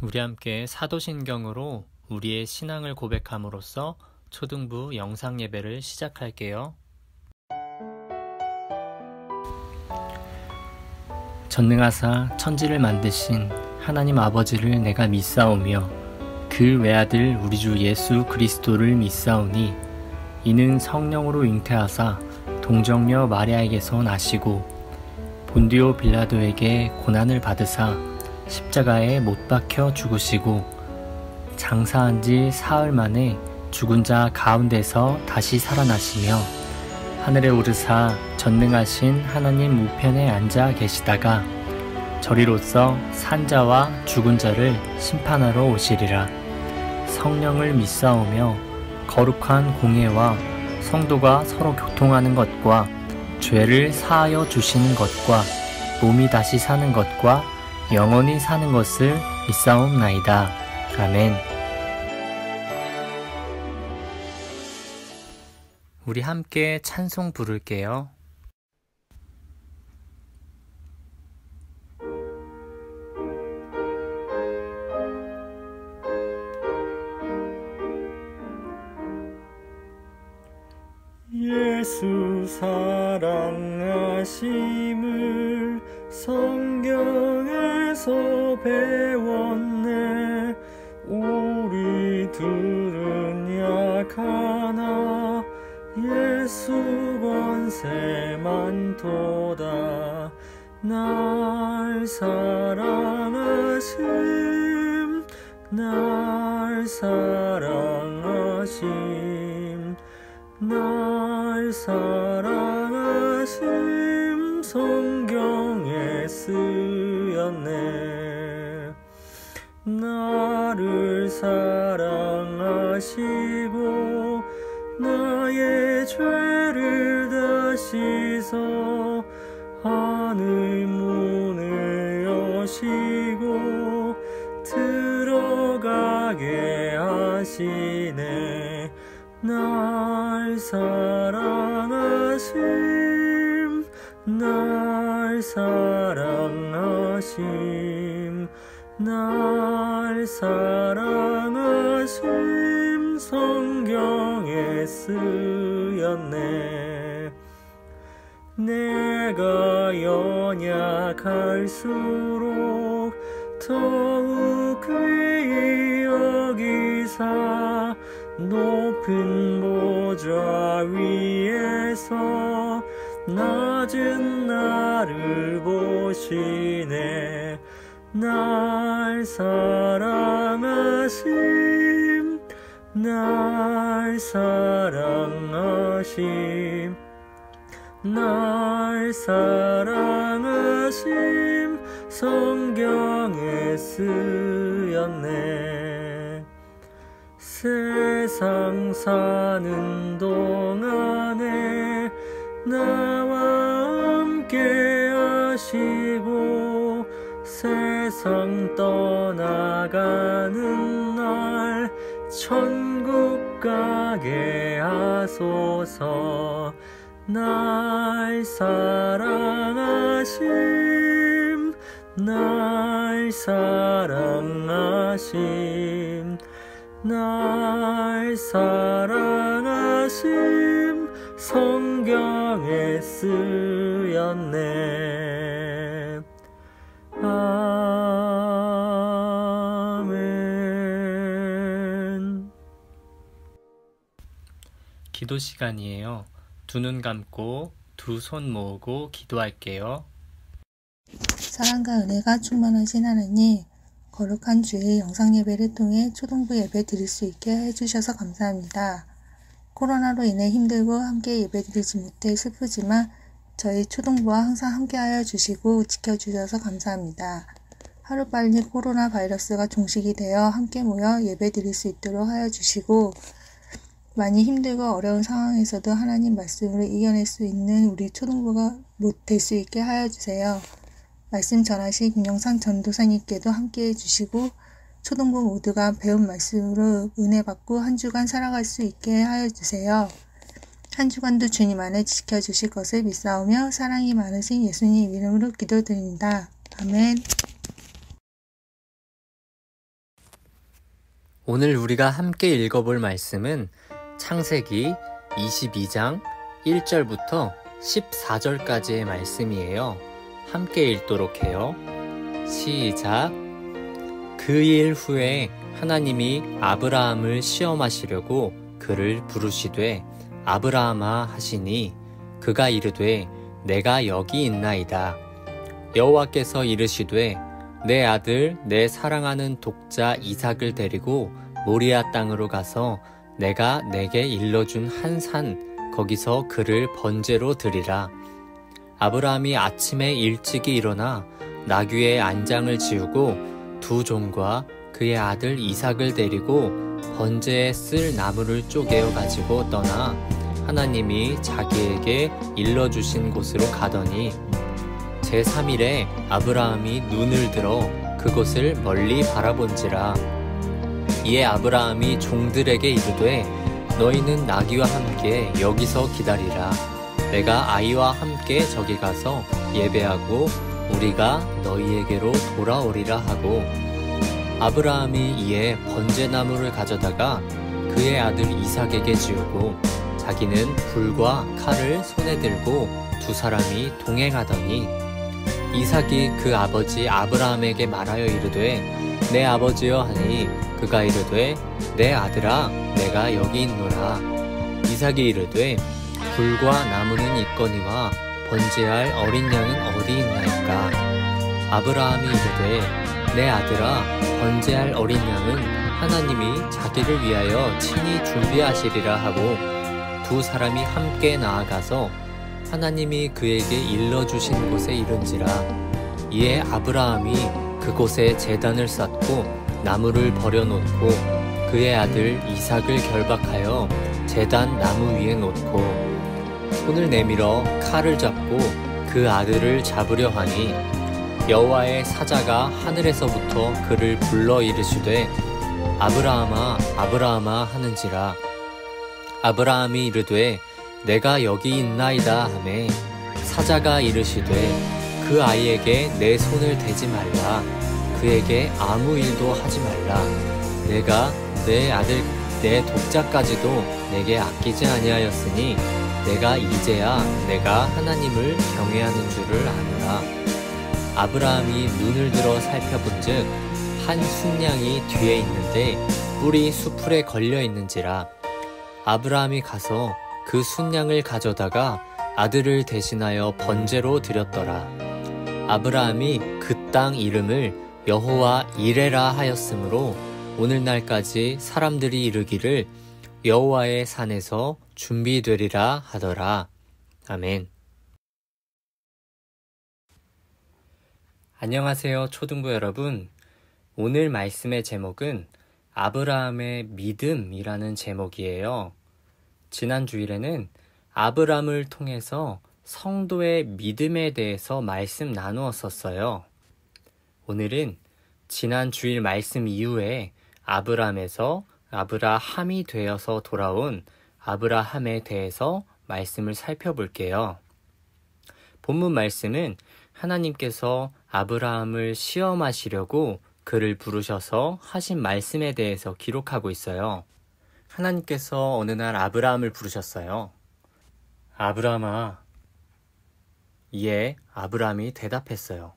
우리 함께 사도신경으로 우리의 신앙을 고백함으로써 초등부 영상 예배를 시작할게요. 전능하사 천지를 만드신 하나님 아버지를 내가 믿사오며 그 외아들 우리 주 예수 그리스도를 믿사오니 이는 성령으로 잉태하사 동정녀 마리아에게서 나시고 본디오 빌라도에게 고난을 받으사 십자가에 못 박혀 죽으시고 장사한 지 사흘 만에 죽은 자 가운데서 다시 살아나시며 하늘에 오르사 전능하신 하나님 우편에 앉아 계시다가 저리로서 산자와 죽은 자를 심판하러 오시리라. 성령을 믿사오며 거룩한 공예와 성도가 서로 교통하는 것과 죄를 사하여 주시는 것과 몸이 다시 사는 것과 영원히 사는 것을 믿사옵나이다. 아멘. 우리 함께 찬송 부를게요. 예수 사랑하심을 성경에서 배웠네. 우리들은 약하나 예수 권세 많도다. 날 사랑하심 날 사랑하심 날 사랑하심 성경에 쓰였네. 나를 사랑하시고 나의 죄를 다 씻어 하늘 문을 여시고 들어가게 하시네. 날 사랑하심 날 사랑하심 날 사랑하심 성경에 쓰였네. 내가 연약할수록 더욱 귀히 여기사 높은 보좌 위에서 낮은 나를 보시네. 날 사랑하심 날 사랑하심 날 사랑하심 성경에 쓰였네. 세상 사는 동안에 나와 함께 하시고 세상 떠나가는 날 천국 가게 하소서. 날 사랑하심 날 사랑하심 날 사랑하심 성경에 쓰였네. 아멘. 기도 시간이에요. 두 눈 감고 두 손 모으고 기도할게요. 사랑과 은혜가 충만하신 하나님, 거룩한 주의 영상 예배를 통해 초등부 예배 드릴 수 있게 해주셔서 감사합니다. 코로나로 인해 힘들고 함께 예배 드리지 못해 슬프지만 저희 초등부와 항상 함께하여 주시고 지켜주셔서 감사합니다. 하루빨리 코로나 바이러스가 종식이 되어 함께 모여 예배 드릴 수 있도록 하여 주시고 많이 힘들고 어려운 상황에서도 하나님 말씀으로 이겨낼 수 있는 우리 초등부가 될 수 있게 하여 주세요. 말씀 전하신 김영상 전도사님께도 함께해 주시고 초등부 모두가 배운 말씀으로 은혜 받고 한 주간 살아갈 수 있게 하여 주세요. 한 주간도 주님 안에 지켜주실 것을 믿사오며 사랑이 많으신 예수님 이름으로 기도드립니다. 아멘. 오늘 우리가 함께 읽어볼 말씀은 창세기 22장 1절부터 14절까지의 말씀이에요. 함께 읽도록 해요. 시작. 그 일 후에 하나님이 아브라함을 시험하시려고 그를 부르시되 아브라함아 하시니 그가 이르되 내가 여기 있나이다. 여호와께서 이르시되 내 아들 내 사랑하는 독자 이삭을 데리고 모리아 땅으로 가서 내가 내게 일러준 한 산 거기서 그를 번제로 드리라. 아브라함이 아침에 일찍이 일어나 나귀의 안장을 지우고 두 종과 그의 아들 이삭을 데리고 번제에 쓸 나무를 쪼개어 가지고 떠나 하나님이 자기에게 일러주신 곳으로 가더니 제3일에 아브라함이 눈을 들어 그곳을 멀리 바라본지라. 이에 아브라함이 종들에게 이르되 너희는 나귀와 함께 여기서 기다리라. 내가 아이와 함께 저기 가서 예배하고 우리가 너희에게로 돌아오리라 하고 아브라함이 이에 번제나무를 가져다가 그의 아들 이삭에게 지우고 자기는 불과 칼을 손에 들고 두 사람이 동행하더니 이삭이 그 아버지 아브라함에게 말하여 이르되 내 아버지여 하니 그가 이르되 내 아들아 내가 여기 있노라. 이삭이 이르되 불과 나무는 있거니와 번제할 어린 양은 어디 있나이까. 아브라함이 이르되 내 아들아 번제할 어린 양은 하나님이 자기를 위하여 친히 준비하시리라 하고 두 사람이 함께 나아가서 하나님이 그에게 일러주신 곳에 이른지라. 이에 아브라함이 그곳에 제단을 쌓고 나무를 버려놓고 그의 아들 이삭을 결박하여 제단 나무 위에 놓고 손을 내밀어 칼을 잡고 그 아들을 잡으려 하니 여호와의 사자가 하늘에서부터 그를 불러 이르시되 아브라함아 아브라함아 하는지라. 아브라함이 이르되 내가 여기 있나이다 하매 사자가 이르시되 그 아이에게 내 손을 대지 말라. 그에게 아무 일도 하지 말라. 내가 내 아들 내 독자까지도 내게 아끼지 아니하였으니 내가 이제야 내가 하나님을 경외하는 줄을 아노라. 아브라함이 눈을 들어 살펴본즉 한 순양이 뒤에 있는데 뿔이 수풀에 걸려 있는지라. 아브라함이 가서 그 순양을 가져다가 아들을 대신하여 번제로 드렸더라. 아브라함이 그 땅 이름을 여호와 이레라 하였으므로 오늘날까지 사람들이 이르기를 여호와의 산에서 준비되리라 하더라. 아멘. 안녕하세요, 초등부 여러분. 오늘 말씀의 제목은 아브라함의 믿음이라는 제목이에요. 지난 주일에는 아브라함을 통해서 성도의 믿음에 대해서 말씀 나누었었어요. 오늘은 지난 주일 말씀 이후에 아브라함에서 아브라함이 되어서 돌아온 아브라함에 대해서 말씀을 살펴볼게요. 본문 말씀은 하나님께서 아브라함을 시험하시려고 그를 부르셔서 하신 말씀에 대해서 기록하고 있어요. 하나님께서 어느 날 아브라함을 부르셨어요. 아브라함아. 이에 아브라함이 대답했어요.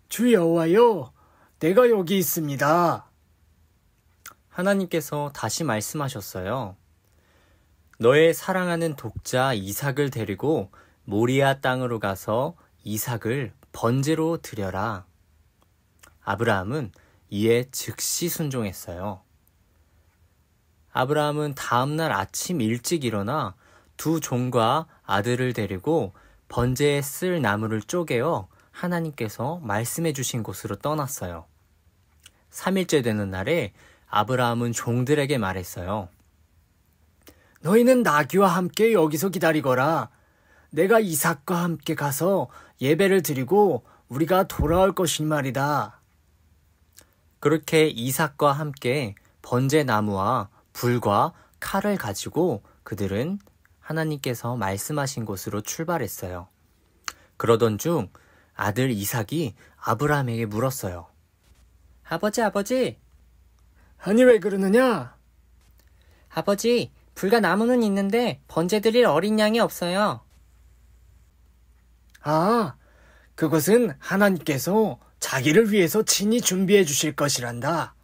주 여호와여, 내가 여기 있습니다. 하나님께서 다시 말씀하셨어요. 너의 사랑하는 독자 이삭을 데리고 모리아 땅으로 가서 이삭을 번제로 드려라. 아브라함은 이에 즉시 순종했어요. 아브라함은 다음날 아침 일찍 일어나 두 종과 아들을 데리고 번제에 쓸 나무를 쪼개어 하나님께서 말씀해 주신 곳으로 떠났어요. 3일째 되는 날에 아브라함은 종들에게 말했어요. 너희는 나귀와 함께 여기서 기다리거라. 내가 이삭과 함께 가서 예배를 드리고 우리가 돌아올 것인 말이다. 그렇게 이삭과 함께 번제 나무와 불과 칼을 가지고 그들은 하나님께서 말씀하신 곳으로 출발했어요. 그러던 중 아들 이삭이 아브라함에게 물었어요. 아버지, 아니 왜 그러느냐? 아버지, 불과 나무는 있는데 번제 드릴 어린 양이 없어요. 아, 그것은 하나님께서 자기를 위해서 친히 준비해 주실 것이란다.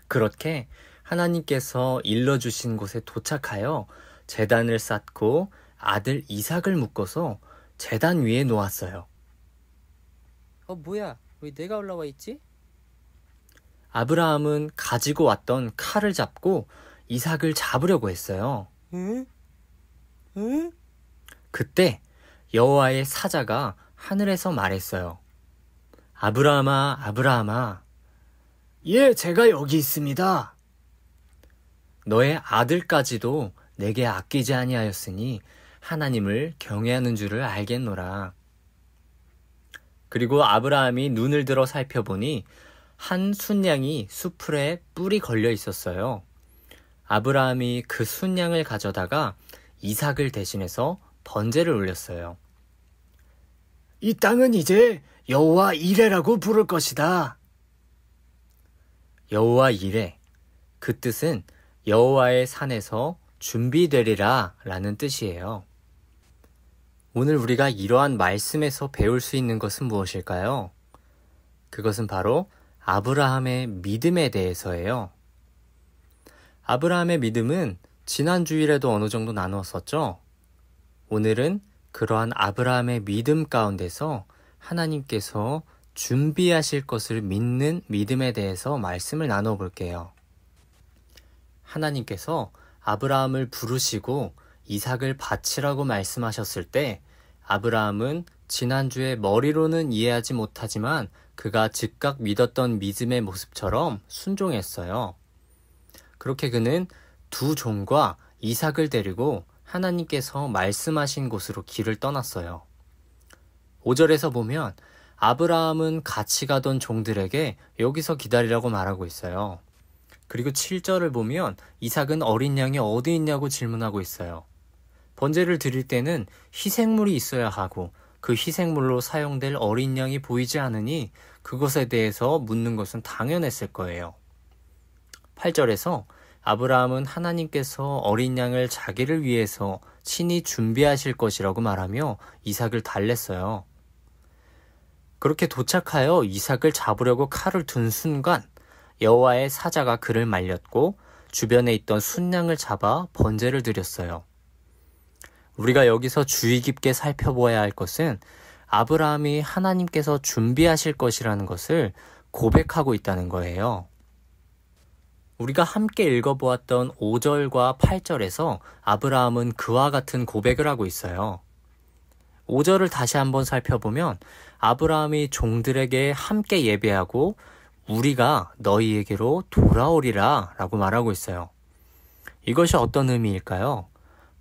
그렇게 하나님께서 일러주신 곳에 도착하여 제단을 쌓고 아들 이삭을 묶어서 제단 위에 놓았어요. 뭐야? 왜 내가 올라와 있지? 아브라함은 가지고 왔던 칼을 잡고 이삭을 잡으려고 했어요. 응? 그때 여호와의 사자가 하늘에서 말했어요. 아브라함아, 아브라함아, 예, 제가 여기 있습니다. 너의 아들까지도 내게 아끼지 아니하였으니 하나님을 경외하는 줄을 알겠노라. 그리고 아브라함이 눈을 들어 살펴보니 한 순양이 수풀에 뿔이 걸려 있었어요. 아브라함이 그 순양을 가져다가 이삭을 대신해서 번제를 올렸어요. 이 땅은 이제 여호와 이레라고 부를 것이다. 여호와 이레, 그 뜻은 여호와의 산에서 준비되리라 라는 뜻이에요. 오늘 우리가 이러한 말씀에서 배울 수 있는 것은 무엇일까요? 그것은 바로 아브라함의 믿음에 대해서예요. 아브라함의 믿음은 지난 주일에도 어느 정도 나누었었죠? 오늘은 그러한 아브라함의 믿음 가운데서 하나님께서 준비하실 것을 믿는 믿음에 대해서 말씀을 나눠 볼게요. 하나님께서 아브라함을 부르시고 이삭을 바치라고 말씀하셨을 때 아브라함은 지난주에 머리로는 이해하지 못하지만 그가 즉각 믿었던 믿음의 모습처럼 순종했어요. 그렇게 그는 두 종과 이삭을 데리고 하나님께서 말씀하신 곳으로 길을 떠났어요. 5절에서 보면 아브라함은 같이 가던 종들에게 여기서 기다리라고 말하고 있어요. 그리고 7절을 보면 이삭은 어린 양이 어디 있냐고 질문하고 있어요. 번제를 드릴 때는 희생물이 있어야 하고 그 희생물로 사용될 어린 양이 보이지 않으니 그것에 대해서 묻는 것은 당연했을 거예요. 8절에서 아브라함은 하나님께서 어린 양을 자기를 위해서 친히 준비하실 것이라고 말하며 이삭을 달랬어요. 그렇게 도착하여 이삭을 잡으려고 칼을 둔 순간 여호와의 사자가 그를 말렸고 주변에 있던 순양을 잡아 번제를 드렸어요. 우리가 여기서 주의 깊게 살펴보아야 할 것은 아브라함이 하나님께서 준비하실 것이라는 것을 고백하고 있다는 거예요. 우리가 함께 읽어보았던 5절과 8절에서 아브라함은 그와 같은 고백을 하고 있어요. 5절을 다시 한번 살펴보면 아브라함이 종들에게 함께 예배하고 우리가 너희에게로 돌아오리라 라고 말하고 있어요. 이것이 어떤 의미일까요?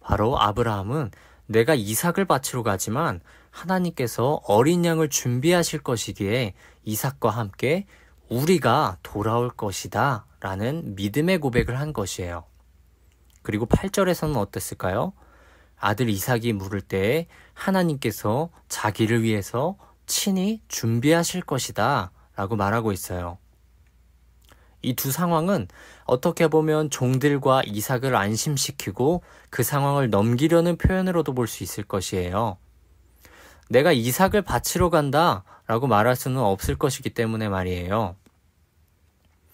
바로 아브라함은 내가 이삭을 바치러 가지만 하나님께서 어린 양을 준비하실 것이기에 이삭과 함께 우리가 돌아올 것이다 라는 믿음의 고백을 한 것이에요. 그리고 8절에서는 어땠을까요? 아들 이삭이 물을 때에 하나님께서 자기를 위해서 친히 준비하실 것이다 라고 말하고 있어요. 이 두 상황은 어떻게 보면 종들과 이삭을 안심시키고 그 상황을 넘기려는 표현으로도 볼 수 있을 것이에요. 내가 이삭을 바치러 간다 라고 말할 수는 없을 것이기 때문에 말이에요.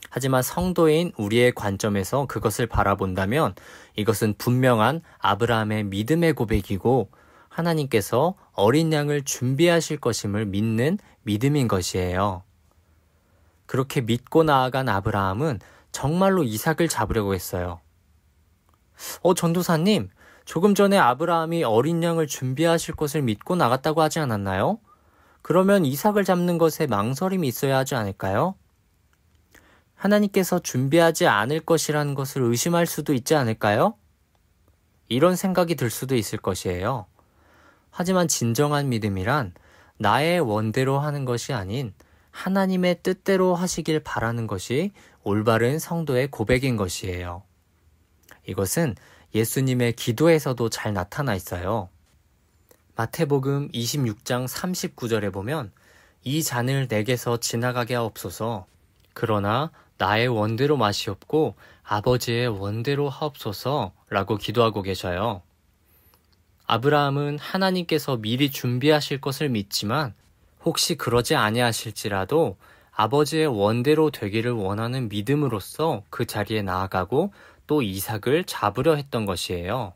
하지만 성도인 우리의 관점에서 그것을 바라본다면 이것은 분명한 아브라함의 믿음의 고백이고 하나님께서 어린 양을 준비하실 것임을 믿는 믿음인 것이에요. 그렇게 믿고 나아간 아브라함은 정말로 이삭을 잡으려고 했어요. 전도사님, 조금 전에 아브라함이 어린 양을 준비하실 것을 믿고 나갔다고 하지 않았나요? 그러면 이삭을 잡는 것에 망설임이 있어야 하지 않을까요? 하나님께서 준비하지 않을 것이라는 것을 의심할 수도 있지 않을까요? 이런 생각이 들 수도 있을 것이에요. 하지만 진정한 믿음이란 나의 원대로 하는 것이 아닌 하나님의 뜻대로 하시길 바라는 것이 올바른 성도의 고백인 것이에요. 이것은 예수님의 기도에서도 잘 나타나 있어요. 마태복음 26장 39절에 보면 이 잔을 내게서 지나가게 하옵소서 그러나 나의 원대로 마시옵고 아버지의 원대로 하옵소서 라고 기도하고 계셔요. 아브라함은 하나님께서 미리 준비하실 것을 믿지만 혹시 그러지 아니하실지라도 아버지의 원대로 되기를 원하는 믿음으로써 그 자리에 나아가고 또 이삭을 잡으려 했던 것이에요.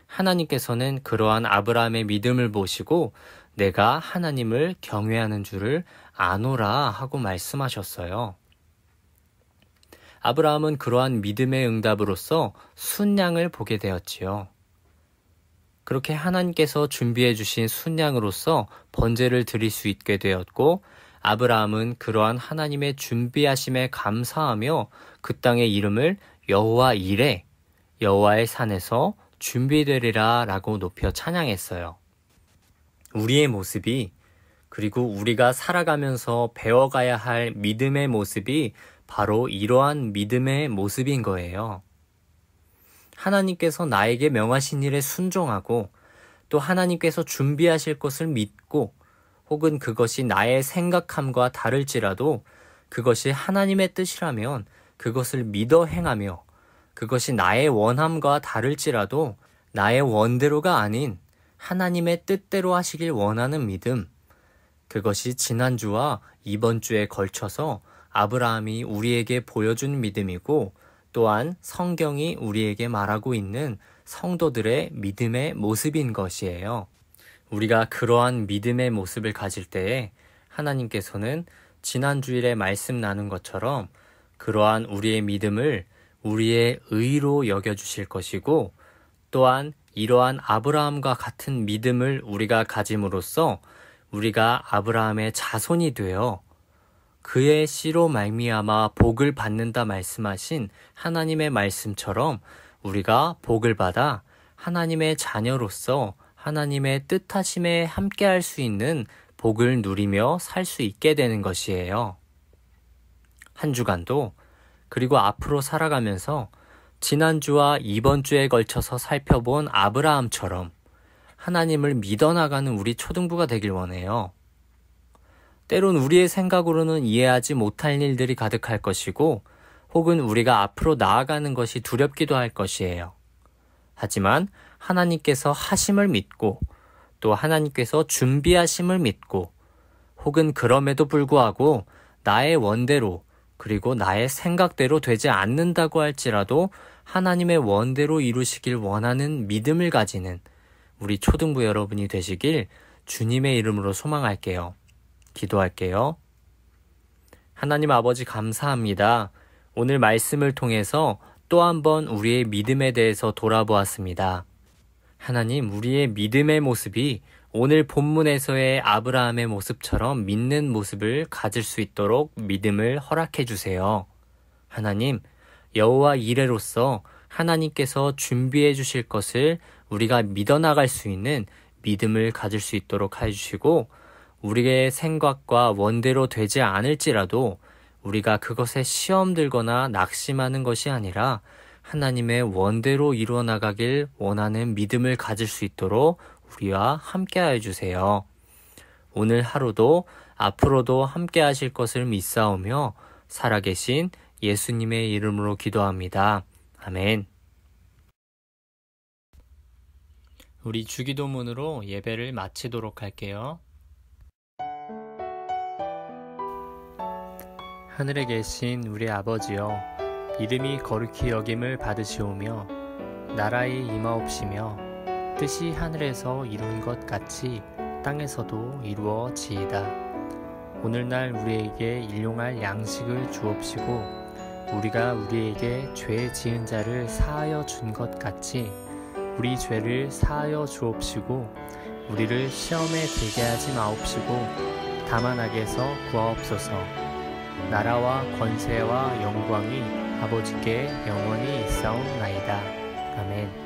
하나님께서는 그러한 아브라함의 믿음을 보시고 내가 하나님을 경외하는 줄을 아노라 하고 말씀하셨어요. 아브라함은 그러한 믿음의 응답으로써 순양을 보게 되었지요. 그렇게 하나님께서 준비해 주신 순양으로서 번제를 드릴 수 있게 되었고 아브라함은 그러한 하나님의 준비하심에 감사하며 그 땅의 이름을 여호와 이레, 여호와의 산에서 준비되리라 라고 높여 찬양했어요. 우리의 모습이 그리고 우리가 살아가면서 배워가야 할 믿음의 모습이 바로 이러한 믿음의 모습인 거예요. 하나님께서 나에게 명하신 일에 순종하고 또 하나님께서 준비하실 것을 믿고 혹은 그것이 나의 생각함과 다를지라도 그것이 하나님의 뜻이라면 그것을 믿어 행하며 그것이 나의 원함과 다를지라도 나의 원대로가 아닌 하나님의 뜻대로 하시길 원하는 믿음, 그것이 지난주와 이번 주에 걸쳐서 아브라함이 우리에게 보여준 믿음이고 또한 성경이 우리에게 말하고 있는 성도들의 믿음의 모습인 것이에요. 우리가 그러한 믿음의 모습을 가질 때에 하나님께서는 지난 주일에 말씀 나눈 것처럼 그러한 우리의 믿음을 우리의 의로 여겨주실 것이고 또한 이러한 아브라함과 같은 믿음을 우리가 가짐으로써 우리가 아브라함의 자손이 되어 그의 씨로 말미암아 복을 받는다 말씀하신 하나님의 말씀처럼 우리가 복을 받아 하나님의 자녀로서 하나님의 뜻하심에 함께할 수 있는 복을 누리며 살 수 있게 되는 것이에요. 한 주간도 그리고 앞으로 살아가면서 지난주와 이번 주에 걸쳐서 살펴본 아브라함처럼 하나님을 믿어나가는 우리 초등부가 되길 원해요. 때론 우리의 생각으로는 이해하지 못할 일들이 가득할 것이고 혹은 우리가 앞으로 나아가는 것이 두렵기도 할 것이에요. 하지만 하나님께서 하심을 믿고 또 하나님께서 준비하심을 믿고 혹은 그럼에도 불구하고 나의 원대로 그리고 나의 생각대로 되지 않는다고 할지라도 하나님의 원대로 이루시길 원하는 믿음을 가지는 우리 초등부 여러분이 되시길 주님의 이름으로 소망할게요. 기도할게요. 하나님 아버지 감사합니다. 오늘 말씀을 통해서 또 한 번 우리의 믿음에 대해서 돌아보았습니다. 하나님, 우리의 믿음의 모습이 오늘 본문에서의 아브라함의 모습처럼 믿는 모습을 가질 수 있도록 믿음을 허락해 주세요. 하나님, 여호와 이레로서 하나님께서 준비해 주실 것을 우리가 믿어나갈 수 있는 믿음을 가질 수 있도록 해주시고 우리의 생각과 원대로 되지 않을지라도 우리가 그것에 시험 들거나 낙심하는 것이 아니라 하나님의 원대로 이루어 나가길 원하는 믿음을 가질 수 있도록 우리와 함께 하여 주세요. 오늘 하루도 앞으로도 함께 하실 것을 믿사오며 살아계신 예수님의 이름으로 기도합니다. 아멘. 우리 주기도문으로 예배를 마치도록 할게요. 하늘에 계신 우리 아버지여, 이름이 거룩히 여김을 받으시오며 나라의 임하옵시며 뜻이 하늘에서 이룬 것 같이 땅에서도 이루어지이다. 오늘날 우리에게 일용할 양식을 주옵시고 우리가 우리에게 죄 지은 자를 사하여 준 것 같이 우리 죄를 사하여 주옵시고 우리를 시험에 들게 하지 마옵시고 다만 악에서 구하옵소서. 나라와 권세와 영광이 아버지께 영원히 있사옵나이다. 아멘.